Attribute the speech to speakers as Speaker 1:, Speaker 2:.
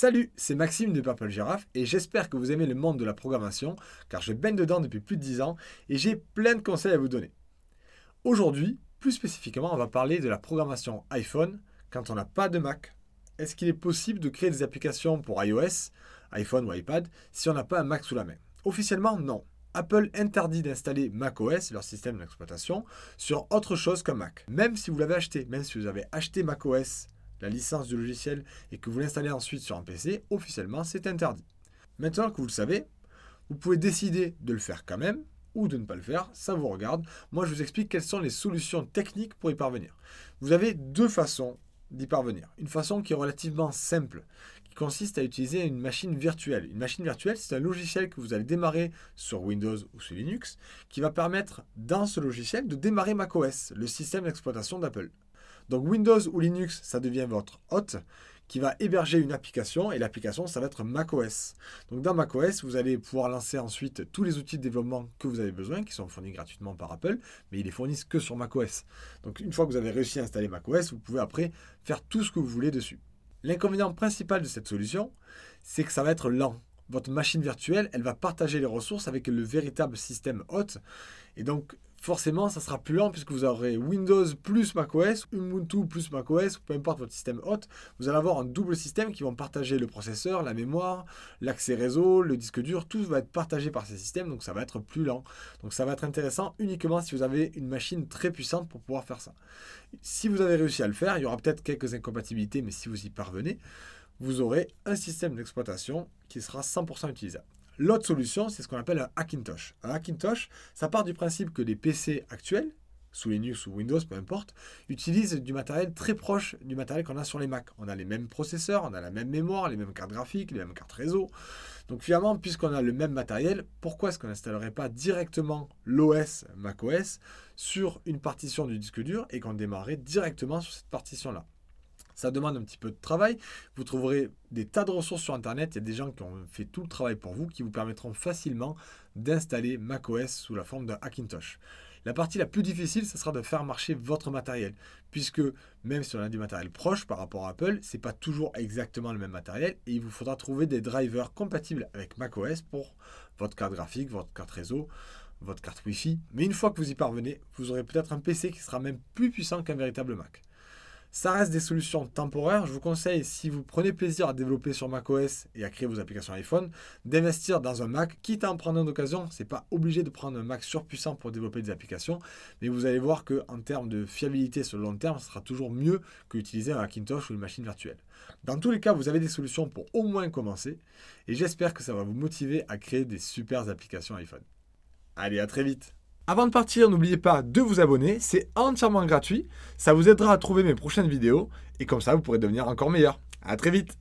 Speaker 1: Salut, c'est Maxime de Purple Giraffe et j'espère que vous aimez le monde de la programmation car je baigne dedans depuis plus de 10 ans et j'ai plein de conseils à vous donner. Aujourd'hui, plus spécifiquement, on va parler de la programmation iPhone quand on n'a pas de Mac. Est-ce qu'il est possible de créer des applications pour iOS, iPhone ou iPad si on n'a pas un Mac sous la main? Officiellement, non. Apple interdit d'installer macOS, leur système d'exploitation, sur autre chose qu'un Mac. Même si vous l'avez acheté, même si vous avez acheté macOS, la licence du logiciel, et que vous l'installez ensuite sur un PC, officiellement, c'est interdit. Maintenant que vous le savez, vous pouvez décider de le faire quand même, ou de ne pas le faire, ça vous regarde. Moi, je vous explique quelles sont les solutions techniques pour y parvenir. Vous avez deux façons d'y parvenir. Une façon qui est relativement simple, qui consiste à utiliser une machine virtuelle. Une machine virtuelle, c'est un logiciel que vous allez démarrer sur Windows ou sur Linux, qui va permettre, dans ce logiciel, de démarrer macOS, le système d'exploitation d'Apple. Donc Windows ou Linux, ça devient votre hôte qui va héberger une application et l'application, ça va être macOS. Donc dans macOS, vous allez pouvoir lancer ensuite tous les outils de développement que vous avez besoin, qui sont fournis gratuitement par Apple, mais ils les fournissent que sur macOS. Donc une fois que vous avez réussi à installer macOS, vous pouvez après faire tout ce que vous voulez dessus. L'inconvénient principal de cette solution, c'est que ça va être lent. Votre machine virtuelle, elle va partager les ressources avec le véritable système hôte. Et donc, forcément, ça sera plus lent puisque vous aurez Windows plus macOS, Ubuntu plus macOS, peu importe votre système hôte. Vous allez avoir un double système qui vont partager le processeur, la mémoire, l'accès réseau, le disque dur. Tout va être partagé par ces systèmes, donc ça va être plus lent. Donc ça va être intéressant uniquement si vous avez une machine très puissante pour pouvoir faire ça. Si vous avez réussi à le faire, il y aura peut-être quelques incompatibilités, mais si vous y parvenez, vous aurez un système d'exploitation qui sera 100% utilisable. L'autre solution, c'est ce qu'on appelle un Hackintosh. Un Hackintosh, ça part du principe que les PC actuels, sous Linux ou Windows, peu importe, utilisent du matériel très proche du matériel qu'on a sur les Mac. On a les mêmes processeurs, on a la même mémoire, les mêmes cartes graphiques, les mêmes cartes réseau. Donc finalement, puisqu'on a le même matériel, pourquoi est-ce qu'on n'installerait pas directement l'OS macOS sur une partition du disque dur et qu'on démarrerait directement sur cette partition-là? Ça demande un petit peu de travail. Vous trouverez des tas de ressources sur Internet. Il y a des gens qui ont fait tout le travail pour vous, qui vous permettront facilement d'installer macOS sous la forme d'un Hackintosh. La partie la plus difficile, ce sera de faire marcher votre matériel, puisque même si on a du matériel proche par rapport à Apple, ce n'est pas toujours exactement le même matériel et il vous faudra trouver des drivers compatibles avec macOS pour votre carte graphique, votre carte réseau, votre carte Wi-Fi. Mais une fois que vous y parvenez, vous aurez peut-être un PC qui sera même plus puissant qu'un véritable Mac. Ça reste des solutions temporaires. Je vous conseille, si vous prenez plaisir à développer sur macOS et à créer vos applications iPhone, d'investir dans un Mac, quitte à en prendre un d'occasion. Ce n'est pas obligé de prendre un Mac surpuissant pour développer des applications, mais vous allez voir qu'en termes de fiabilité sur le long terme, ce sera toujours mieux que d'utiliser un Hackintosh ou une machine virtuelle. Dans tous les cas, vous avez des solutions pour au moins commencer, et j'espère que ça va vous motiver à créer des super applications iPhone. Allez, à très vite! Avant de partir, n'oubliez pas de vous abonner, c'est entièrement gratuit, ça vous aidera à trouver mes prochaines vidéos et comme ça vous pourrez devenir encore meilleur. À très vite!